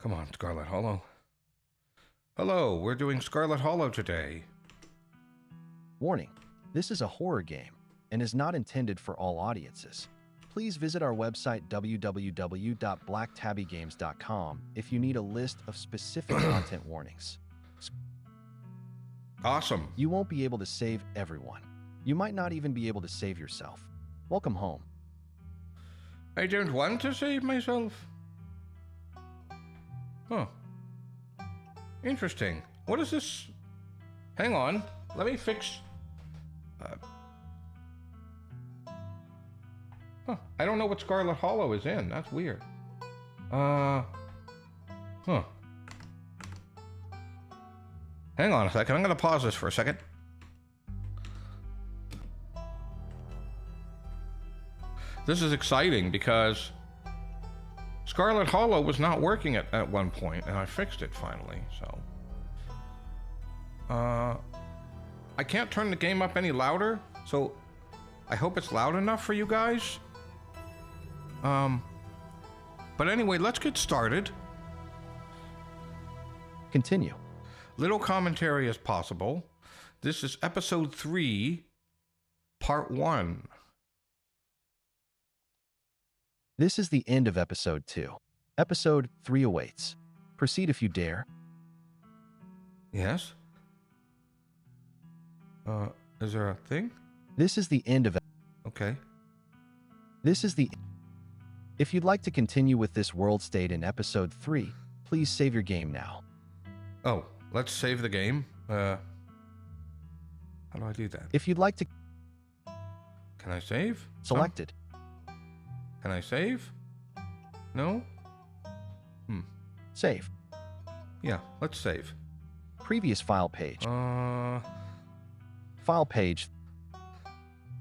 Come on, Scarlet Hollow. Hello, we're doing Scarlet Hollow today. Warning, this is a horror game and is not intended for all audiences. Please visit our website www.blacktabbygames.com if you need a list of specific content warnings. Awesome. You won't be able to save everyone. You might not even be able to save yourself. Welcome home. I don't want to save myself. Huh. Interesting. What is this? Hang on. Let me fix... I don't know what Scarlet Hollow is in. That's weird. Huh. Hang on a second. I'm going to pause this for a second. This is exciting because Scarlet Hollow was not working at one point, and I fixed it finally, so... I can't turn the game up any louder, so I hope it's loud enough for you guys. But anyway, let's get started. Continue. Little commentary as possible. This is episode 3, part 1. This is the end of episode 2. Episode 3 awaits. Proceed if you dare. Yes? Is there a thing? This is the end of... Okay. This is the... If you'd like to continue with this world state in episode 3, please save your game now. Oh, let's save the game. How do I do that? If you'd like to... Can I save? Selected. Can I save? No? Save. Yeah, let's save. Previous file page. Uh... File page.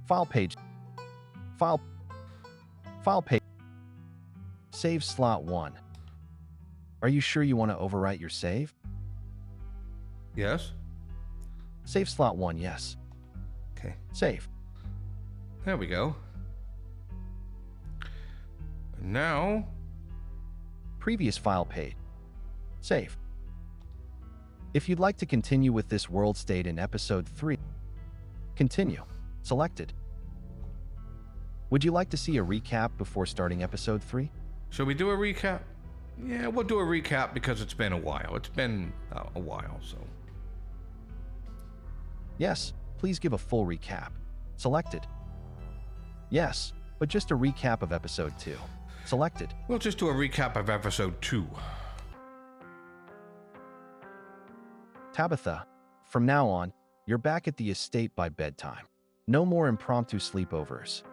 File page. File page. Save slot 1. Are you sure you want to overwrite your save? Yes? Save slot 1, yes. Okay. Save. There we go. Now... Previous file page. Save. If you'd like to continue with this world state in episode 3, continue. Selected. Would you like to see a recap before starting episode 3? Shall we do a recap? Yeah, we'll do a recap because it's been a while. It's been a while, so... Yes, please give a full recap. Selected. Yes, but just a recap of episode 2. Selected. We'll just do a recap of episode 2. Tabitha, from now on, you're back at the estate by bedtime. No more impromptu sleepovers.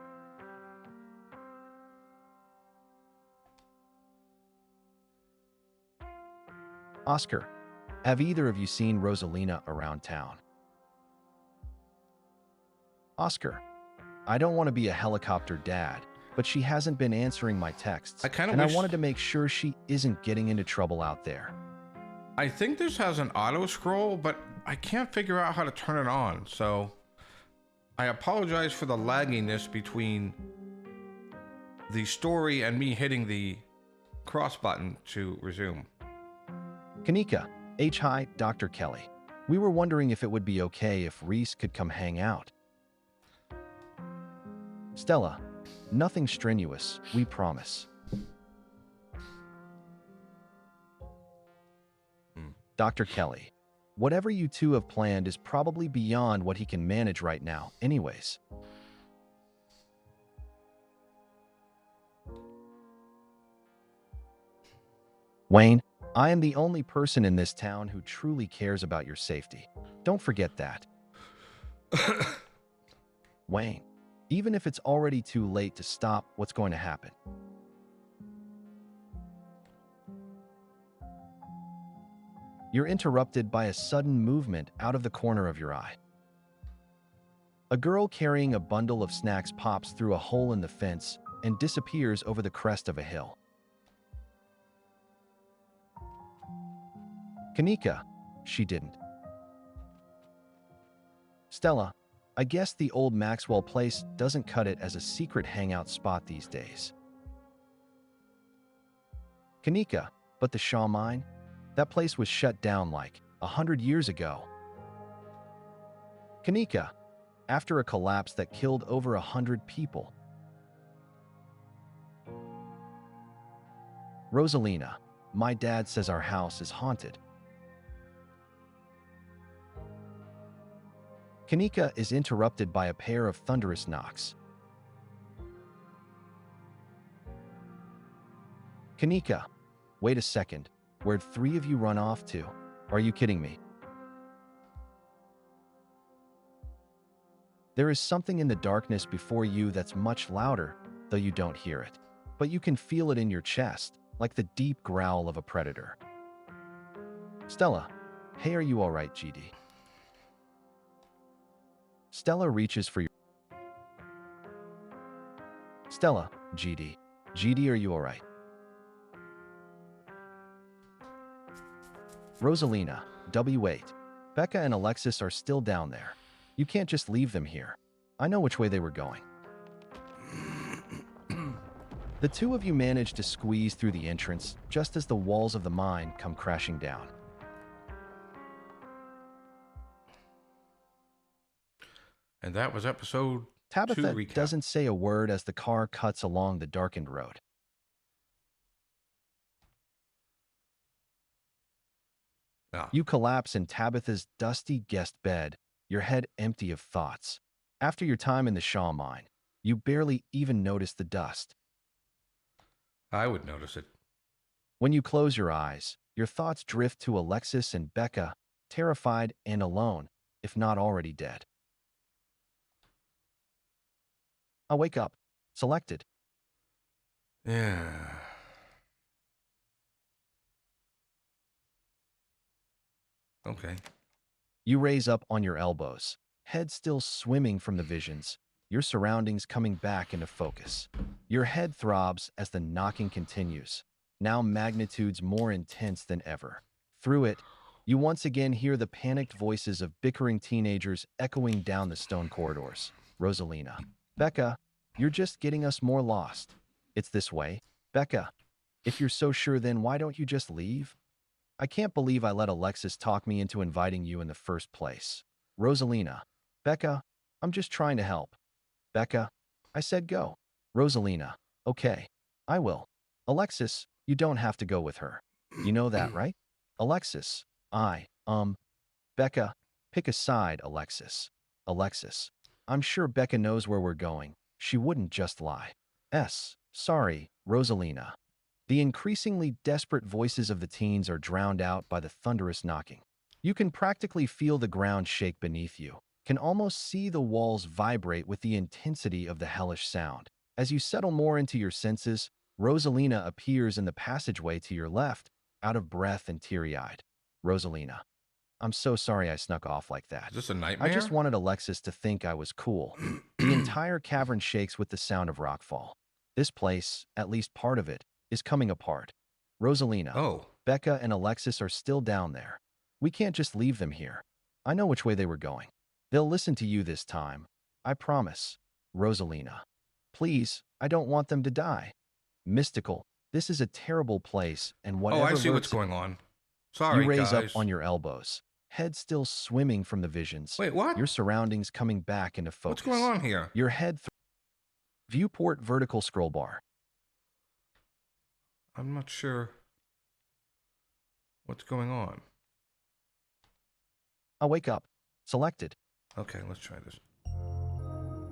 Oscar, have either of you seen Rosalina around town? Oscar, I don't want to be a helicopter dad, but she hasn't been answering my texts, I wanted to make sure she isn't getting into trouble out there. I think this has an auto scroll, but I can't figure out how to turn it on, so I apologize for the lagginess between the story and me hitting the cross button to resume. Kanika, hi, Dr. Kelly. We were wondering if it would be okay if Reese could come hang out. Stella, nothing strenuous, we promise. Dr. Kelly, whatever you two have planned is probably beyond what he can manage right now, anyways. Wayne, I am the only person in this town who truly cares about your safety. Don't forget that. Wayne, even if it's already too late to stop what's going to happen. You're interrupted by a sudden movement out of the corner of your eye. A girl carrying a bundle of snacks pops through a hole in the fence and disappears over the crest of a hill. Kanika, she didn't. Stella, I guess the old Maxwell place doesn't cut it as a secret hangout spot these days. Kanika, But the Shaw mine? That place was shut down like 100 years ago. Kanika, after a collapse that killed over 100 people. Rosalina, my dad says our house is haunted. Kanika is interrupted by a pair of thunderous knocks. Kanika, wait a second. Where'd 3 of you run off to? Are you kidding me? There is something in the darkness before you that's much louder, though you don't hear it. But you can feel it in your chest, like the deep growl of a predator. Stella, hey, are you all right, GD? Stella reaches for your... Stella, GD. GD, are you all right? Rosalina, W8. Becca and Alexis are still down there. You can't just leave them here. I know which way they were going. The 2 of you manage to squeeze through the entrance just as the walls of the mine come crashing down. And that was episode 2 Tabitha recap. doesn't say a word as the car cuts along the darkened road. Ah. You collapse in Tabitha's dusty guest bed, your head empty of thoughts. After your time in the Shaw mine, you barely even notice the dust. I would notice it. When you close your eyes, your thoughts drift to Alexis and Becca, terrified and alone, if not already dead. I wake up, selected. Yeah. Okay. You raise up on your elbows, head still swimming from the visions, your surroundings coming back into focus. Your head throbs as the knocking continues, now magnitudes more intense than ever. Through it, you once again hear the panicked voices of bickering teenagers echoing down the stone corridors. Rosalina. Becca, you're just getting us more lost. It's this way. Becca, if you're so sure, then why don't you just leave? I can't believe I let Alexis talk me into inviting you in the first place. Rosalina. Becca, I'm just trying to help. Becca, I said go. Rosalina. Okay, I will. Alexis, you don't have to go with her. You know that, right? Alexis. Becca, pick a side, Alexis. Alexis. I'm sure Becca knows where we're going. She wouldn't just lie. Sorry, Rosalina. The increasingly desperate voices of the teens are drowned out by the thunderous knocking. You can practically feel the ground shake beneath you, can almost see the walls vibrate with the intensity of the hellish sound. As you settle more into your senses, Rosalina appears in the passageway to your left, out of breath and teary-eyed. Rosalina. I'm so sorry I snuck off like that. Is this a nightmare? I just wanted Alexis to think I was cool. The entire cavern shakes with the sound of rockfall. This place, at least part of it, is coming apart. Rosalina. Oh. Becca and Alexis are still down there. We can't just leave them here. I know which way they were going. They'll listen to you this time. I promise. Rosalina. Please, I don't want them to die. Mystical. This is a terrible place, and whatever I see what's lurks- going on. Sorry, You raise guys. up on your elbows, head still swimming from the visions. Wait, what? Your surroundings coming back into focus. What's going on here? Your head viewport vertical scroll bar. I'm not sure what's going on. I wake up. Selected. Okay, let's try this.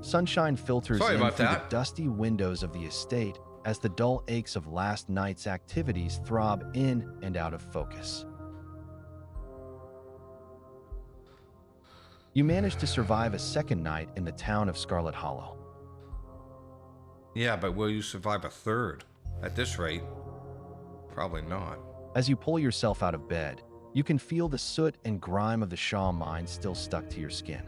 Sunshine filters Sorry in about through that. the dusty windows of the estate as the dull aches of last night's activities throb in and out of focus. You manage to survive a second night in the town of Scarlet Hollow. Yeah, but will you survive a third? At this rate, probably not. As you pull yourself out of bed, you can feel the soot and grime of the Shaw mine still stuck to your skin.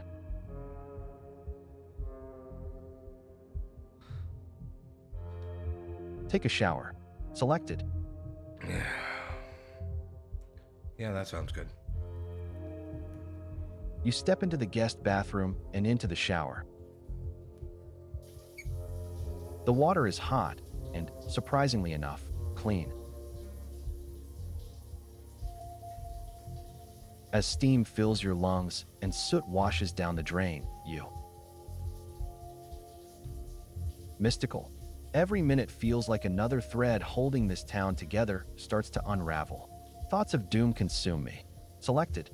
Take a shower. Selected. Yeah, that sounds good. You step into the guest bathroom and into the shower. The water is hot and, surprisingly enough, clean. As steam fills your lungs and soot washes down the drain, you. Mystical. Every minute feels like another thread holding this town together starts to unravel. Thoughts of doom consume me. Selected.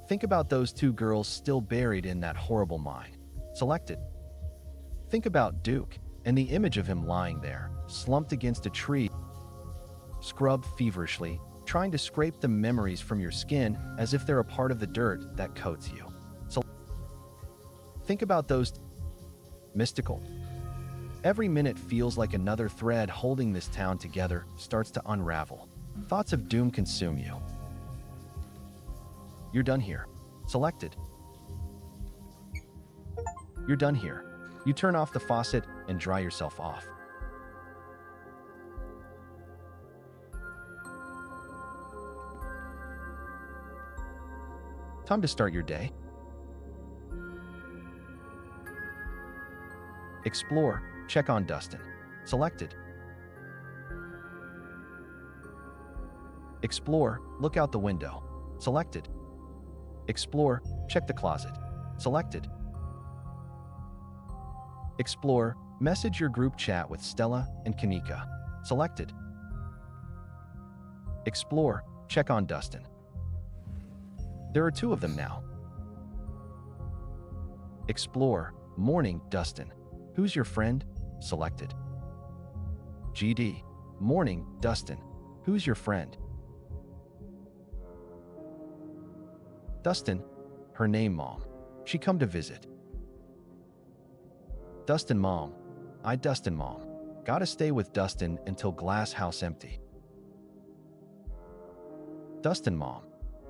Think about those two girls still buried in that horrible mine. Selected. Think about Duke and the image of him lying there, slumped against a tree. Scrub feverishly, trying to scrape the memories from your skin as if they're a part of the dirt that coats you. So think about those. Mystical. Every minute feels like another thread holding this town together starts to unravel. Thoughts of doom consume you. You're done here. Selected. You're done here. You turn off the faucet and dry yourself off. Time to start your day. Explore, check on Dustin. Selected. Explore, look out the window. Selected. Explore, check the closet. Selected. Explore, message your group chat with Stella and Kanika. Selected. Explore, check on Dustin. There are two of them now. Explore, morning, Dustin. Who's your friend? Selected. GD. Morning, Dustin. Who's your friend? Dustin. Her name, Mom. She come to visit. Dustin, Mom. Dustin, Mom. Gotta stay with Dustin until glass house empty. Dustin, Mom.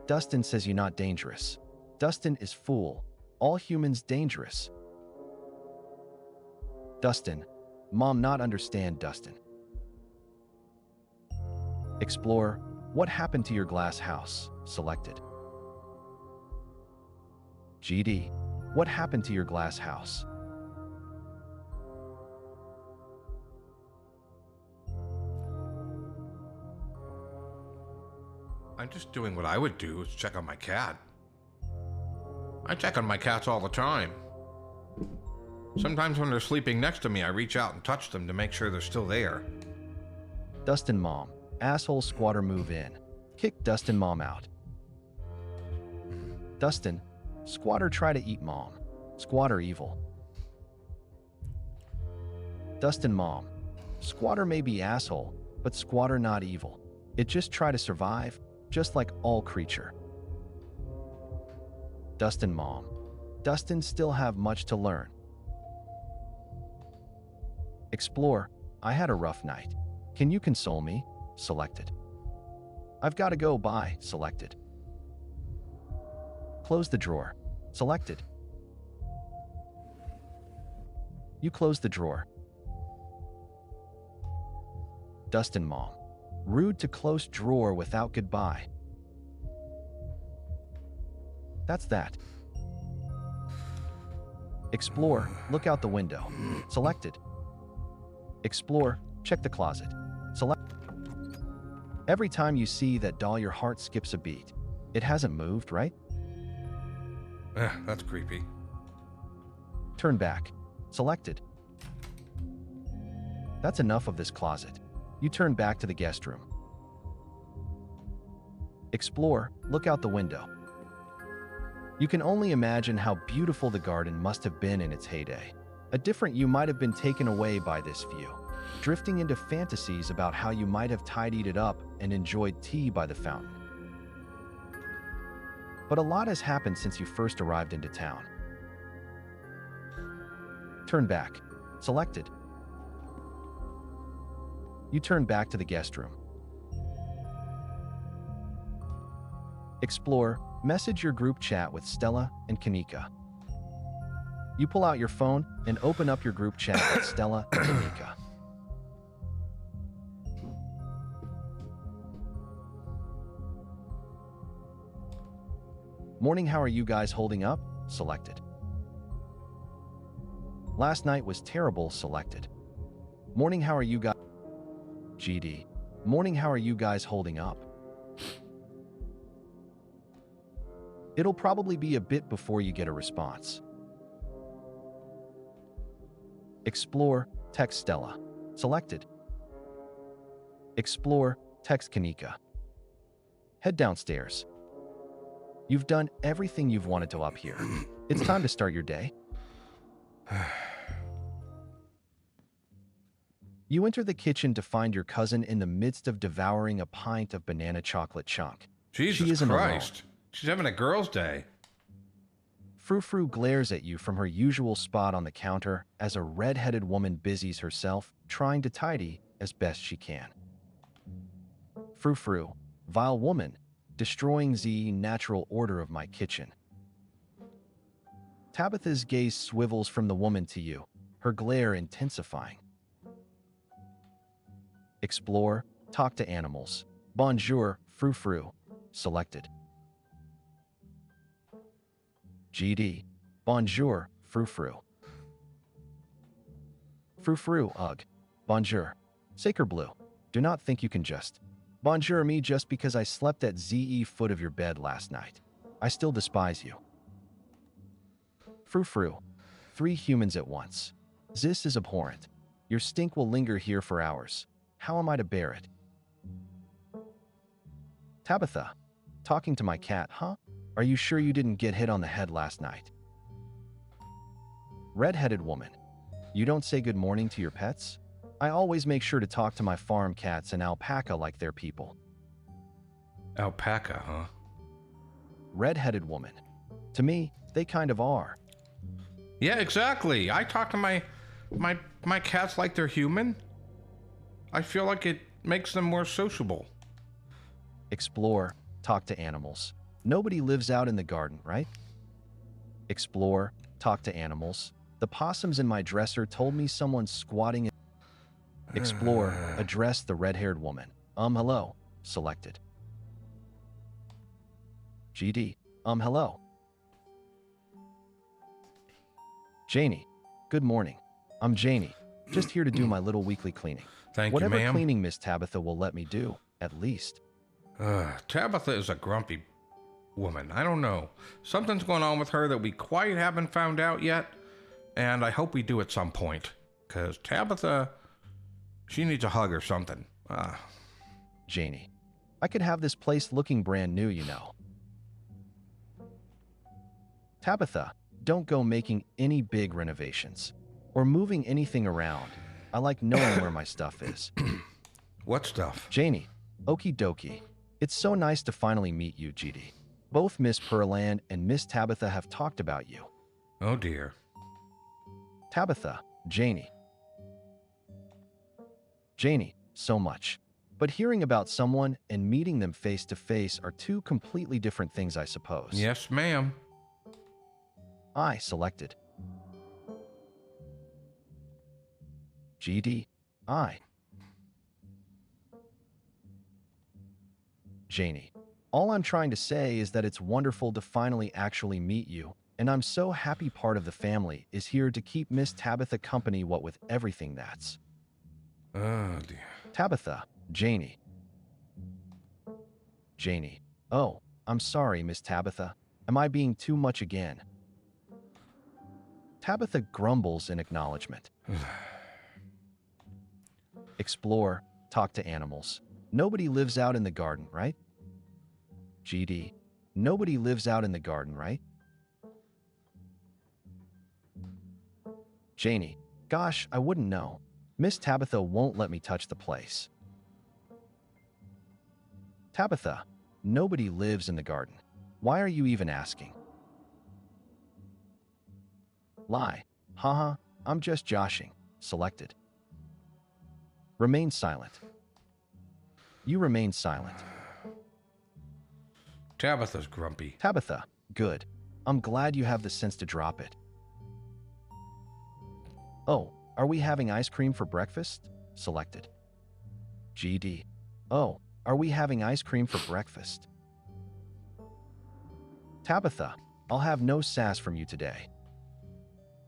Dustin says you're not dangerous. Dustin is fool. All humans dangerous. Dustin. Mom not understand Dustin. Explore. What happened to your glass house? Selected. GD. What happened to your glass house? I'm just doing what I would do, is check on my cat. I check on my cats all the time. Sometimes when they're sleeping next to me, I reach out and touch them to make sure they're still there. Dustin, Mom. Asshole squatter move in. Kick Dustin, Mom out. Dustin. Squatter try to eat Mom. Squatter evil. Dustin, Mom. Squatter may be asshole, but squatter not evil. It just try to survive, just like all creature. Dustin, Mom. Dustin still have much to learn. Explore. I had a rough night. Can you console me? Selected. I've got to go. Bye. Selected. Close the drawer. Selected. You close the drawer. Dustin, Mom. Rude to close drawer without goodbye. That's that. Explore. Look out the window. Selected. Explore. Check the closet. Select. Every time you see that doll, your heart skips a beat. It hasn't moved, right? That's creepy. Turn back. Selected. That's enough of this closet. You turn back to the guest room. Explore. Look out the window. You can only imagine how beautiful the garden must have been in its heyday. A different you might have been taken away by this view, drifting into fantasies about how you might have tidied it up and enjoyed tea by the fountain. But a lot has happened since you first arrived into town. Turn back. Selected. You turn back to the guest room. Explore. Message your group chat with Stella and Kanika. You pull out your phone and open up your group chat with Stella and Kanika. Morning, how are you guys holding up? Selected. Last night was terrible. Selected. Morning, how are you guys? GD. Morning, how are you guys holding up? It'll probably be a bit before you get a response. Explore, text Stella. Selected. Explore, text Kanika. Head downstairs. You've done everything you've wanted to up here. It's time to start your day. You enter the kitchen to find your cousin in the midst of devouring a pint of banana chocolate chunk. Jesus She isn't Christ. alone. She's having a girl's day. Frou-Frou glares at you from her usual spot on the counter as a red-headed woman busies herself trying to tidy as best she can. Frou-Frou, vile woman, destroying the natural order of my kitchen. Tabitha's gaze swivels from the woman to you, her glare intensifying. Explore, talk to animals. Bonjour, Frou-Frou. Selected. GD. Bonjour, Frou-Frou. Frou-Frou, ugh. Bonjour. Sacre Bleu. Do not think you can just bonjour me just because I slept at the foot of your bed last night. I still despise you. Frou-Frou. 3 humans at once. This is abhorrent. Your stink will linger here for hours. How am I to bear it? Tabitha. Talking to my cat, huh? Are you sure you didn't get hit on the head last night? Red-headed woman. You don't say good morning to your pets? I always make sure to talk to my farm cats and alpaca like they're people. Alpaca, huh? Red-headed woman. To me, they kind of are. Yeah, exactly. I talk to my cats like they're human. I feel like it makes them more sociable. Explore, talk to animals. Nobody lives out in the garden, right? Explore, talk to animals. The possums in my dresser told me someone's squatting in... Explore, address the red-haired woman. Hello. Selected. GD. Hello. Janie. Good morning. I'm Janie. Just here to do my little weekly cleaning. Thank you, Whatever ma'am. cleaning Miss Tabitha will let me do, at least. Tabitha is a grumpy woman. I don't know. Something's going on with her that we quite haven't found out yet, and I hope we do at some point. Because Tabitha, she needs a hug or something. Janie. I could have this place looking brand new, you know. Tabitha, don't go making any big renovations or moving anything around. I like knowing where my stuff is. What stuff? Janie, okie dokie. It's so nice to finally meet you, GD. Both Miss Perlan and Miss Tabitha have talked about you. Oh dear. Tabitha, Janie. Janie, so much. But hearing about someone and meeting them face to face are 2 completely different things, I suppose. Yes, ma'am. I selected. GD. I. Janie. All I'm trying to say is that it's wonderful to finally actually meet you, and I'm so happy part of the family is here to keep Miss Tabitha company what with everything that's. Oh dear. Tabitha, Janie. Janie. Oh, I'm sorry, Miss Tabitha. Am I being too much again? Tabitha grumbles in acknowledgement. Explore, talk to animals. Nobody lives out in the garden, right? GD. Nobody lives out in the garden, right? Janie. Gosh, I wouldn't know. Miss Tabitha won't let me touch the place. Tabitha. Nobody lives in the garden. Why are you even asking? Lie. Haha, I'm just joshing. Selected. Remain silent. You remain silent. Tabitha's grumpy. Tabitha, good. I'm glad you have the sense to drop it. Oh, are we having ice cream for breakfast? Selected. GD. Oh, are we having ice cream for breakfast? Tabitha, I'll have no sass from you today.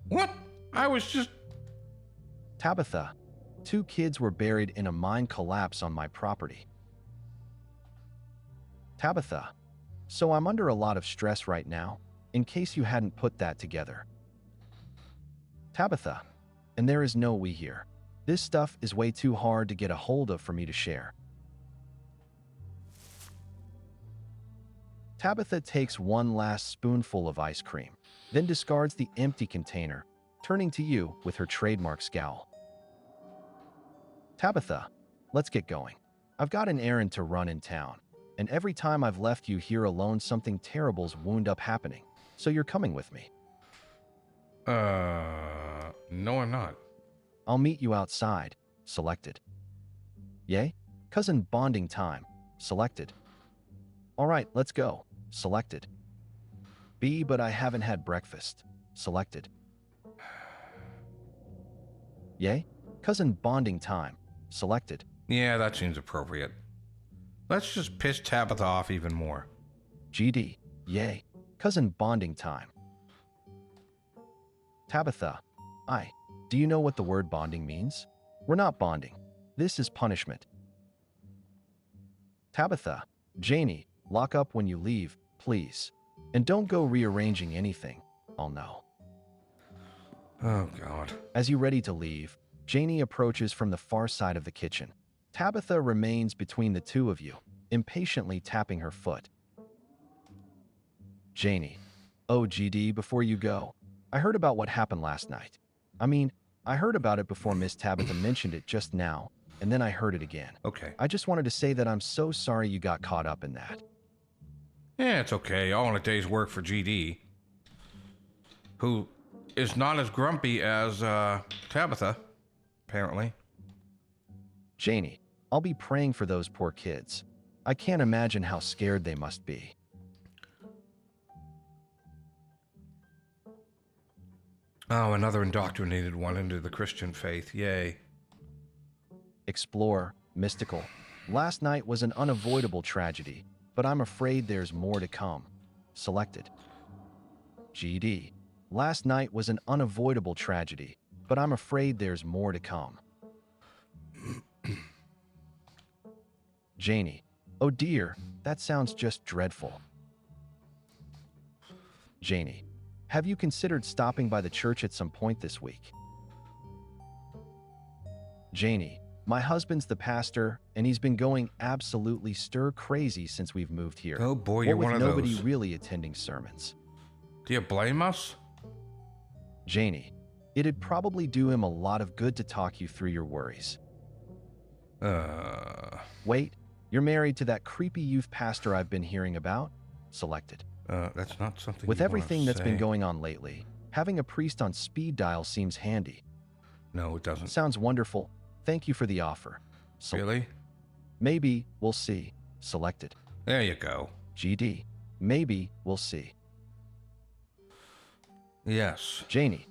What? I was just... Tabitha, 2 kids were buried in a mine collapse on my property. Tabitha, so I'm under a lot of stress right now, in case you hadn't put that together. Tabitha, and there is no we here. This stuff is way too hard to get a hold of for me to share. Tabitha takes one last spoonful of ice cream, then discards the empty container, turning to you with her trademark scowl. Tabitha, let's get going. I've got an errand to run in town, and every time I've left you here alone, something terrible's wound up happening, so you're coming with me. No, I'm not. I'll meet you outside. Selected. Yay? Cousin bonding time. Selected. All right, let's go. Selected. B, but I haven't had breakfast. Selected. Yay? Cousin bonding time. Selected. Yeah, that seems appropriate. Let's just piss Tabitha off even more. GD. Yay. Cousin bonding time. Tabitha. Do you know what the word bonding means? We're not bonding. This is punishment. Tabitha. Janie, lock up when you leave, please. And don't go rearranging anything. I'll know. Oh, God. As you ready to leave, Janie approaches from the far side of the kitchen. Tabitha remains between the two of you, impatiently tapping her foot. Janie. Oh, GD, before you go, I heard about what happened last night. I heard about it before Miss Tabitha mentioned it just now, and then I heard it again. Okay. I just wanted to say that I'm so sorry you got caught up in that. Yeah, it's okay. All in a day's work for GD, who is not as grumpy as Tabitha, apparently. Janie, I'll be praying for those poor kids. I can't imagine how scared they must be. Oh, another indoctrinated one into the Christian faith. Yay. Explore, mystical. Last night was an unavoidable tragedy, but I'm afraid there's more to come. Selected. GD. Last night was an unavoidable tragedy, but I'm afraid there's more to come. Janie. Oh dear, that sounds just dreadful. Janie. Have you considered stopping by the church at some point this week? Janie. My husband's the pastor, and he's been going absolutely stir-crazy since we've moved here. Oh boy, you're one of nobody those. really attending sermons. Do you blame us? Janie. It'd probably do him a lot of good to talk you through your worries. Wait, you're married to that creepy youth pastor I've been hearing about? Selected. That's not something With you everything wanna that's been say. going on lately, having a priest on speed dial seems handy. No, it doesn't. Sounds wonderful. Thank you for the offer. Really? Maybe, we'll see. Selected. There you go. GD. Maybe, we'll see. Yes. Janie.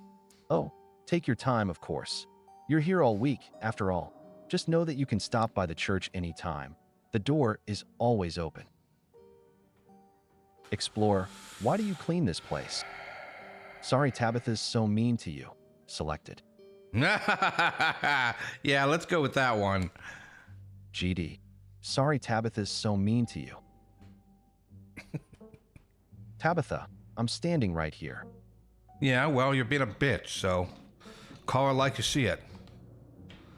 Oh, take your time, of course. You're here all week, after all. Just know that you can stop by the church anytime. The door is always open. Explore. Why do you clean this place? Sorry Tabitha's so mean to you. Selected. Yeah, let's go with that one. GD. Sorry Tabitha's so mean to you. Tabitha, I'm standing right here. Yeah, well, you're being a bitch, so call her like you see it.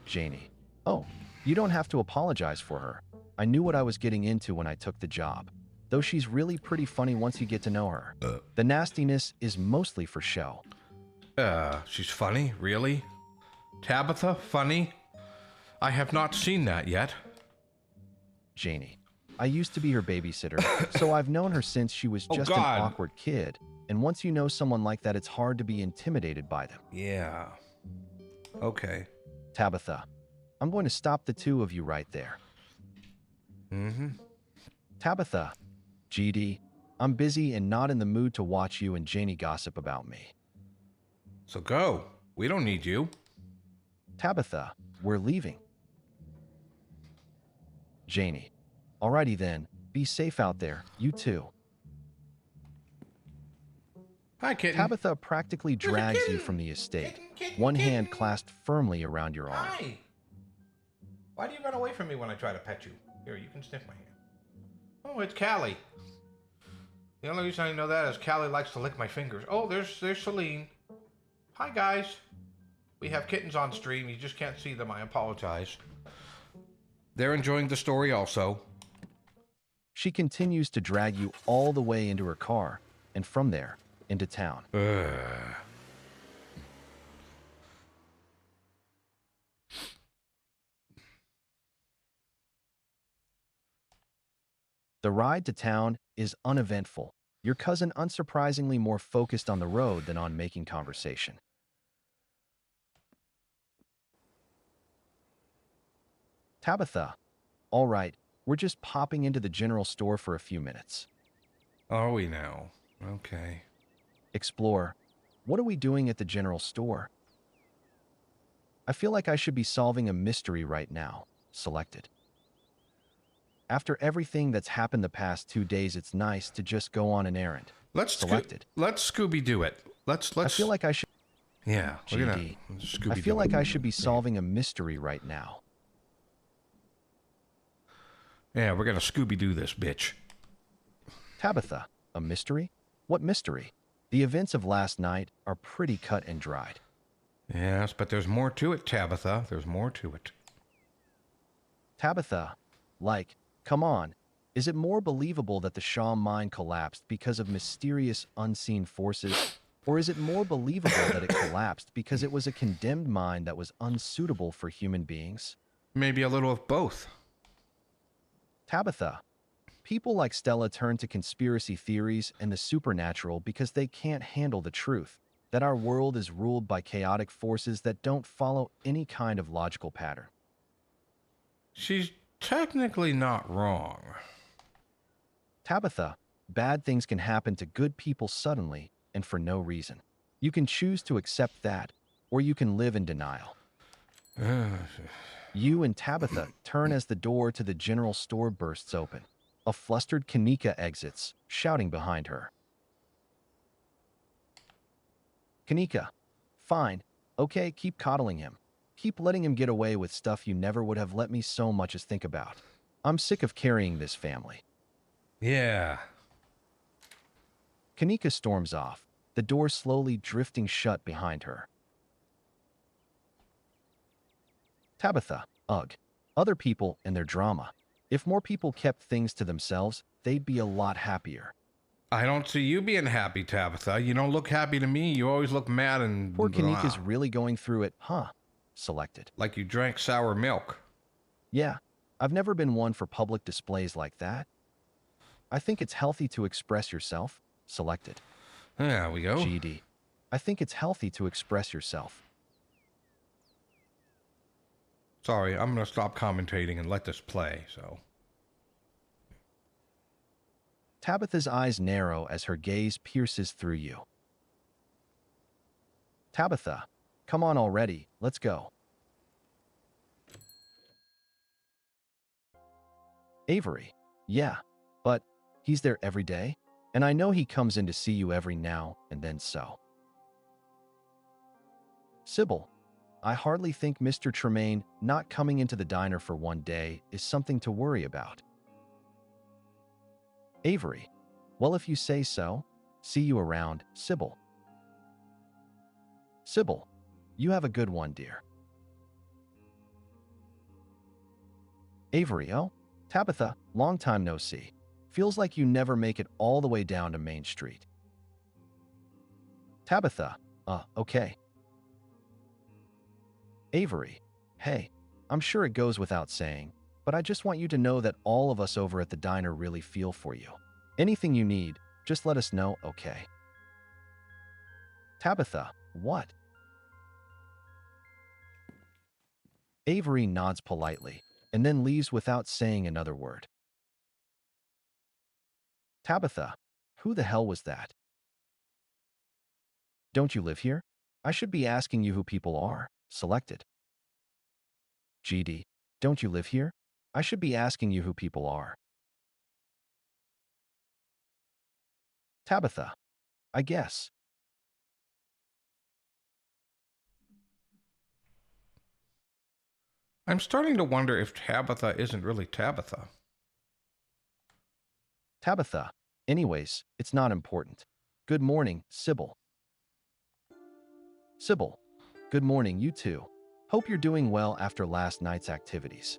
Janie. Oh, you don't have to apologize for her. I knew what I was getting into when I took the job. Though she's really pretty funny once you get to know her. The nastiness is mostly for show. She's funny? Really? Tabitha, funny? I have not seen that yet. Janie. I used to be her babysitter, so I've known her since she was just an God. awkward kid. And once you know someone like that, it's hard to be intimidated by them. Yeah. Okay. Tabitha. I'm going to stop the two of you right there. Mm-hmm. Tabitha. GD. I'm busy and not in the mood to watch you and Janie gossip about me. So go. We don't need you. Tabitha. We're leaving. Janie. Alrighty then. Be safe out there. You too. Hi, kitten. Tabitha practically There's a drags you kitten. from the estate, Kitten, one kitten. hand clasped firmly around your arm. Hi. Why do you run away from me when I try to pet you? Here, you can sniff my hand. Oh, it's Callie. The only reason I know that is Callie likes to lick my fingers. Oh, there's Celine. Hi, guys. We have kittens on stream. You just can't see them. I apologize. They're enjoying the story also. She continues to drag you all the way into her car, and from there, into town. The ride to town is uneventful. Your cousin unsurprisingly more focused on the road than on making conversation. Tabitha, all right, we're just popping into the general store for a few minutes. Are we now? Okay. Explore, what are we doing at the general store? I feel like I should be solving a mystery right now. Selected. After everything that's happened the past 2 days, it's nice to just go on an errand. Selected. Let's Scooby-Doo it. Let's. I feel like I should. Yeah, we're gonna GD. Scooby-Doo. I feel like I should be solving a mystery right now. Yeah, we're gonna Scooby-Doo this bitch. Tabitha, a mystery? What mystery? The events of last night are pretty cut and dried. Yes, but there's more to it, Tabitha. There's more to it. Tabitha, like, come on. Is it more believable that the Shaw mine collapsed because of mysterious unseen forces? Or is it more believable that it collapsed because it was a condemned mine that was unsuitable for human beings? Maybe a little of both. Tabitha, people like Stella turn to conspiracy theories and the supernatural because they can't handle the truth that our world is ruled by chaotic forces that don't follow any kind of logical pattern. She's technically not wrong. Tabitha, bad things can happen to good people suddenly and for no reason. You can choose to accept that, or you can live in denial. You and Tabitha turn as the door to the general store bursts open. A flustered Kanika exits, shouting behind her. Kanika, fine. Okay, keep coddling him. Keep letting him get away with stuff you never would have let me so much as think about. I'm sick of carrying this family. Yeah. Kanika storms off, the door slowly drifting shut behind her. Tabitha, ugh. Other people and their drama. If more people kept things to themselves, they'd be a lot happier. I don't see you being happy, Tabitha. You don't look happy to me. You always look mad and Poor blah. Kanika's really going through it, huh? Selected. Like you drank sour milk. Yeah, I've never been one for public displays like that. I think it's healthy to express yourself. Selected. There we go. GD. I think it's healthy to express yourself. Sorry, I'm going to stop commentating and let this play, so. Tabitha's eyes narrow as her gaze pierces through you. Tabitha, come on already, let's go. Avery, yeah, but he's there every day, and I know he comes in to see you every now and then so. Sybil, I hardly think Mr. Tremaine not coming into the diner for one day is something to worry about. Avery, well, if you say so, see you around, Sybil. Sybil, you have a good one, dear. Avery, oh, Tabitha, long time no see. Feels like you never make it all the way down to Main Street. Tabitha, okay. Avery, hey, I'm sure it goes without saying, but I just want you to know that all of us over at the diner really feel for you. Anything you need, just let us know, okay? Tabitha, what? Avery nods politely, and then leaves without saying another word. Tabitha, who the hell was that? Don't you live here? I should be asking you who people are. Selected. GD, don't you live here? I should be asking you who people are. Tabitha, I guess. I'm starting to wonder if Tabitha isn't really Tabitha. Tabitha, Anyways, it's not important. Good morning, Sybil. Sybil. Good morning, you too. Hope you're doing well after last night's activities.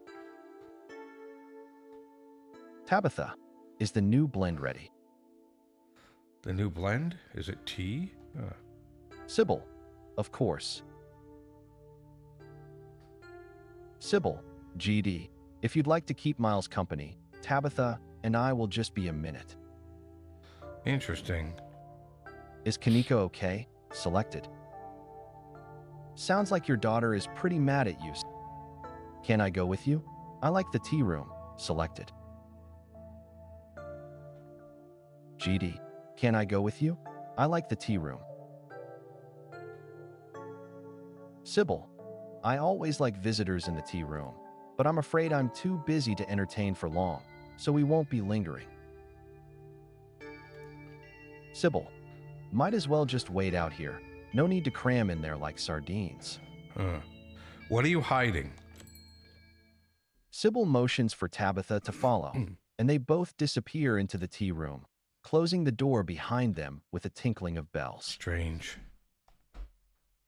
Tabitha, is the new blend ready? The new blend? Is it tea? Sybil, of course. Sybil, GD, if you'd like to keep Miles company, Tabitha and I will just be a minute. Interesting. Is Kaneko okay? Selected. Sounds like your daughter is pretty mad at you. Can I go with you? I like the tea room. Selected. GD, can I go with you? I like the tea room. Sybil, I always like visitors in the tea room, but I'm afraid I'm too busy to entertain for long, so we won't be lingering. Sybil, might as well just wait out here. No need to cram in there like sardines. What are you hiding? Sybil motions for Tabitha to follow, and they both disappear into the tea room, closing the door behind them with a tinkling of bells. Strange.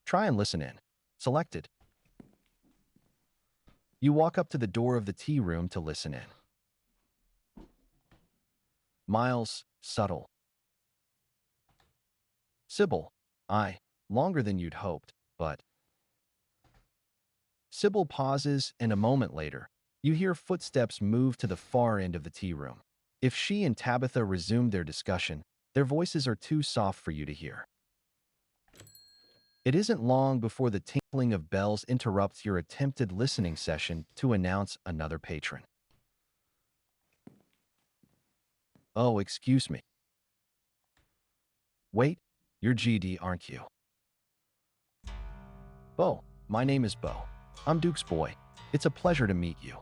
Try and listen in. Selected. You walk up to the door of the tea room to listen in. Miles, subtle. Sybil, longer than you'd hoped, but... Sybil pauses, and a moment later, you hear footsteps move to the far end of the tea room. If she and Tabitha resume their discussion, their voices are too soft for you to hear. It isn't long before the tinkling of bells interrupts your attempted listening session to announce another patron. Oh, excuse me. Wait, you're GD, aren't you? Bo, my name is Bo. I'm Duke's boy. It's a pleasure to meet you.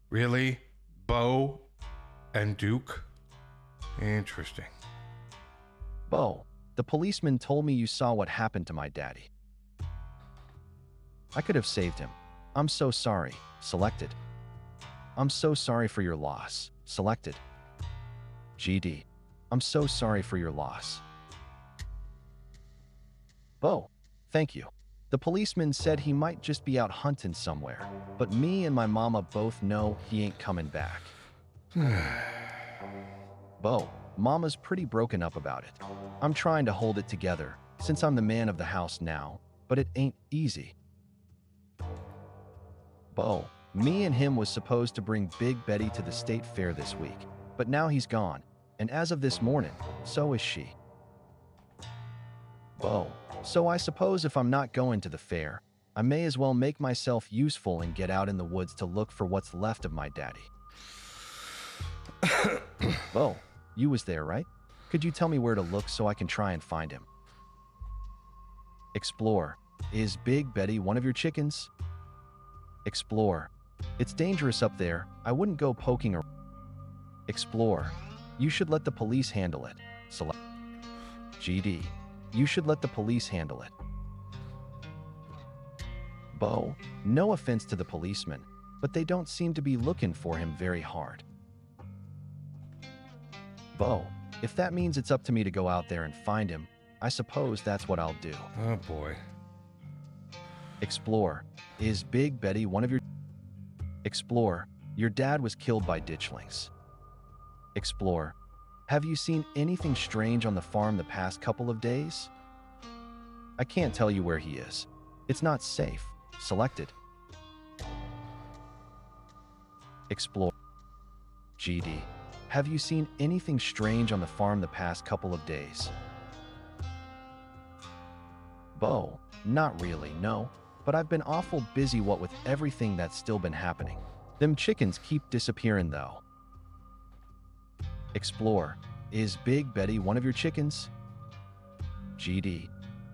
Really? Bo and Duke? Interesting. Bo, the policeman told me you saw what happened to my daddy. I could have saved him. I'm so sorry. Selected. I'm so sorry for your loss. Selected. GD. I'm so sorry for your loss. Bo, thank you. The policeman said he might just be out hunting somewhere, but me and my mama both know he ain't coming back. Bo, Mama's pretty broken up about it. I'm trying to hold it together, since I'm the man of the house now, but it ain't easy. Bo, me and him was supposed to bring Big Betty to the state fair this week, but now he's gone, and as of this morning, so is she. Bo, so I suppose if I'm not going to the fair, I may as well make myself useful and get out in the woods to look for what's left of my daddy. Bo, you was there, right? Could you tell me where to look so I can try and find him? Explore. Is Big Betty one of your chickens? Explore. It's dangerous up there. I wouldn't go poking around. Explore. You should let the police handle it. Select. GD. You should let the police handle it. Bo, no offense to the policeman, but they don't seem to be looking for him very hard. Bo, if that means it's up to me to go out there and find him, I suppose that's what I'll do. Oh boy. Explore. Is Big Betty one of your... Explore. Your dad was killed by ditchlings. Explore. Have you seen anything strange on the farm the past couple of days? I can't tell you where he is. It's not safe. Selected. Explore. GD. Have you seen anything strange on the farm the past couple of days? Bo, not really, no. But I've been awful busy what with everything that's still been happening. Them chickens keep disappearing though. Explore. Is Big Betty one of your chickens? GD.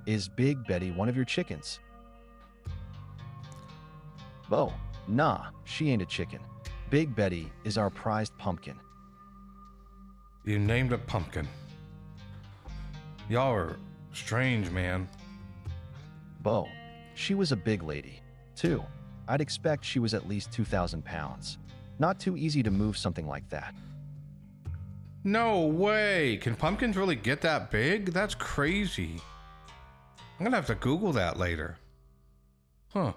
Is Big Betty one of your chickens? Bo, nah, she ain't a chicken. Big Betty is our prized pumpkin. You named a pumpkin. Y'all are strange, man. Bo, she was a big lady, too. I'd expect she was at least 2,000 pounds. Not too easy to move something like that. No way. Can pumpkins really get that big? That's crazy. I'm gonna have to Google that later. Huh.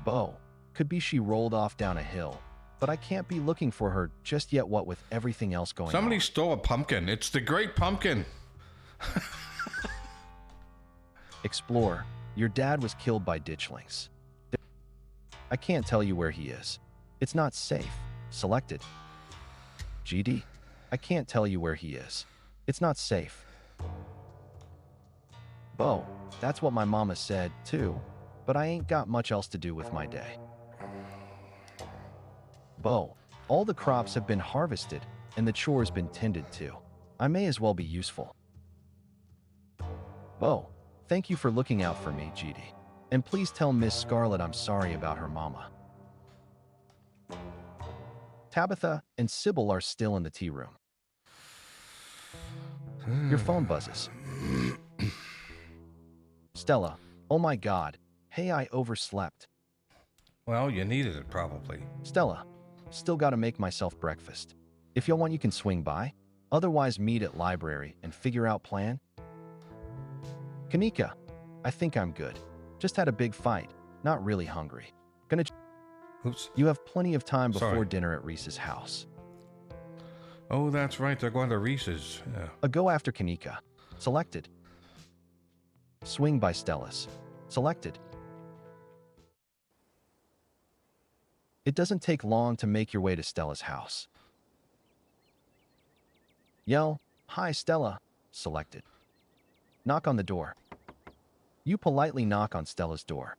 Bo, could be she rolled off down a hill, but I can't be looking for her just yet, what with everything else going Somebody on. stole a pumpkin. It's the Great Pumpkin. Explore, your dad was killed by ditchlings. I can't tell you where he is. It's not safe. Selected. GD, I can't tell you where he is. It's not safe. Bo, that's what my mama said, too, but I ain't got much else to do with my day. Bo, all the crops have been harvested, and the chore's been tended to. I may as well be useful. Bo, thank you for looking out for me, GD. And please tell Miss Scarlet I'm sorry about her mama. Tabitha and Sybil are still in the tea room. Your phone buzzes. Stella, oh my god. Hey, I overslept. Well, you needed it probably. Stella, still gotta make myself breakfast. If you want, you can swing by. Otherwise, meet at library and figure out plan. Kanika, I think I'm good. Just had a big fight. Not really hungry. Gonna. Oops. You have plenty of time before Sorry. dinner at Reese's house. Oh, that's right. They're going to Reese's. Yeah. A go after Kanika. Selected. Swing by Stella's. Selected. It doesn't take long to make your way to Stella's house. Yell, "Hi, Stella." Selected. Knock on the door. You politely knock on Stella's door.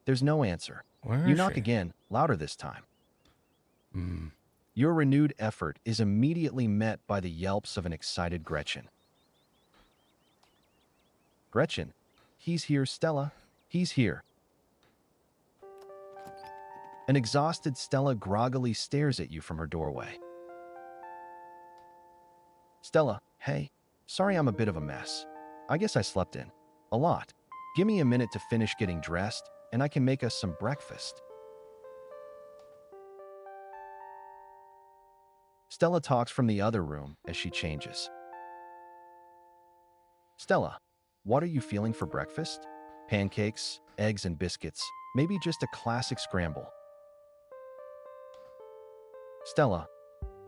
There's no answer. Where You is knock she? again, louder this time. Hmm. Your renewed effort is immediately met by the yelps of an excited Gretchen. Gretchen, he's here, Stella. He's here. An exhausted Stella groggily stares at you from her doorway. Stella, hey. Sorry I'm a bit of a mess. I guess I slept in. A lot. Give me a minute to finish getting dressed, and I can make us some breakfast. Stella talks from the other room as she changes. Stella, what are you feeling for breakfast? Pancakes, eggs, and biscuits. Maybe just a classic scramble. Stella,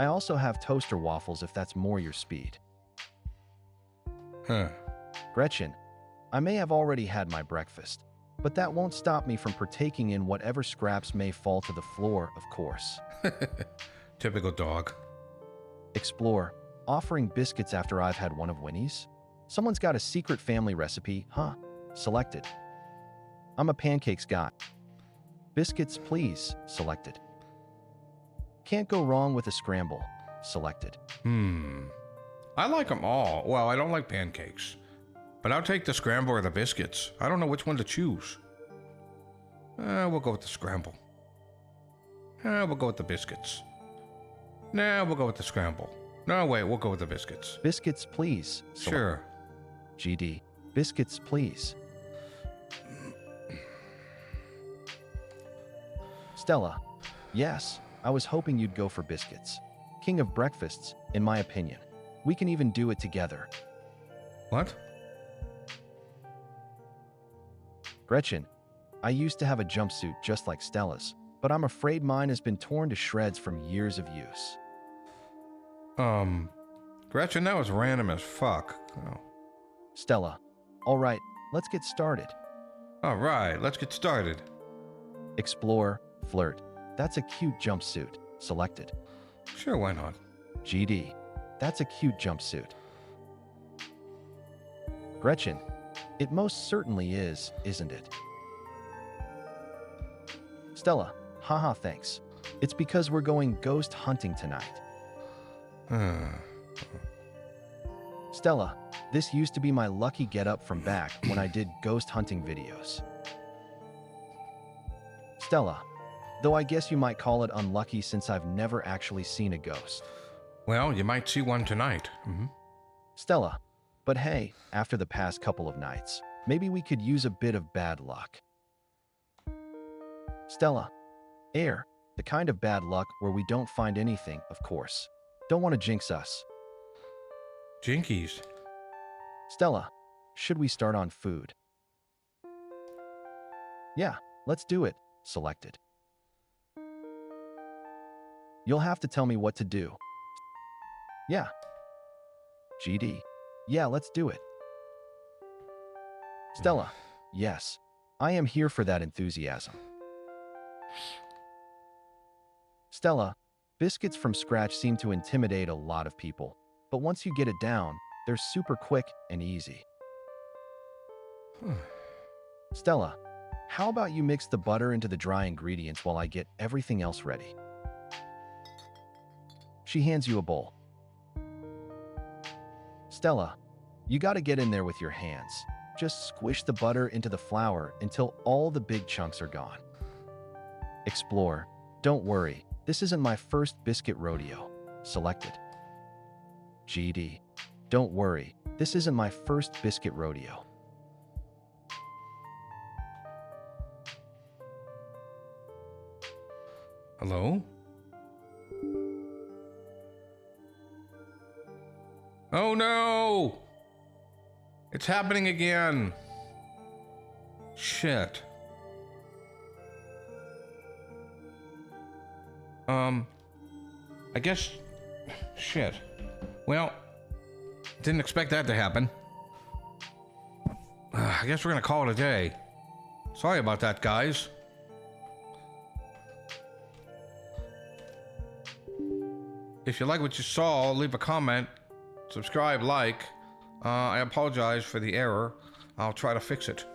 I also have toaster waffles if that's more your speed. Huh. Gretchen, I may have already had my breakfast, but that won't stop me from partaking in whatever scraps may fall to the floor, of course. Typical dog. Explore, offering biscuits after I've had one of Winnie's? Someone's got a secret family recipe, huh? Selected. I'm a pancakes guy. Biscuits, please. Selected. Can't go wrong with a scramble. Selected. I like them all. Well, I don't like pancakes. But I'll take the scramble or the biscuits. I don't know which one to choose. We'll go with the scramble. We'll go with the biscuits. Nah, we'll go with the scramble. No, wait, we'll go with the biscuits. Biscuits, please. Sure. GD. Biscuits, please. Stella. Yes, I was hoping you'd go for biscuits. King of breakfasts, in my opinion. We can even do it together. What? Gretchen, I used to have a jumpsuit just like Stella's, but I'm afraid mine has been torn to shreds from years of use. Gretchen, that was random as fuck. Oh. Stella, all right, let's get started. All right, let's get started. Explore, flirt. That's a cute jumpsuit. Selected. Sure, why not? GD. That's a cute jumpsuit. Gretchen, it most certainly is, isn't it? Stella, haha, thanks. It's because we're going ghost hunting tonight. Stella, this used to be my lucky getup from back when I did ghost hunting videos. Stella, though I guess you might call it unlucky since I've never actually seen a ghost. Well, you might see one tonight. Stella, but hey, after the past couple of nights, maybe we could use a bit of bad luck. Stella, air, The kind of bad luck where we don't find anything, of course. Don't want to jinx us. Jinkies. Stella, should we start on food? Yeah, let's do it. Selected. You'll have to tell me what to do. Yeah. GD. Yeah, let's do it. Stella. Yes. I am here for that enthusiasm. Stella, biscuits from scratch seem to intimidate a lot of people, but once you get it down, they're super quick and easy. Stella, how about you mix the butter into the dry ingredients while I get everything else ready? She hands you a bowl. Stella, you gotta get in there with your hands. Just squish the butter into the flour until all the big chunks are gone. Explore. Don't worry, this isn't my first biscuit rodeo. Selected. GD. Don't worry, this isn't my first biscuit rodeo. Hello? Oh no! It's happening again. Shit. I guess... Shit. Well, didn't expect that to happen. I guess we're gonna call it a day. Sorry about that, guys. If you like what you saw, leave a comment, subscribe, like. I apologize for the error. I'll try to fix it.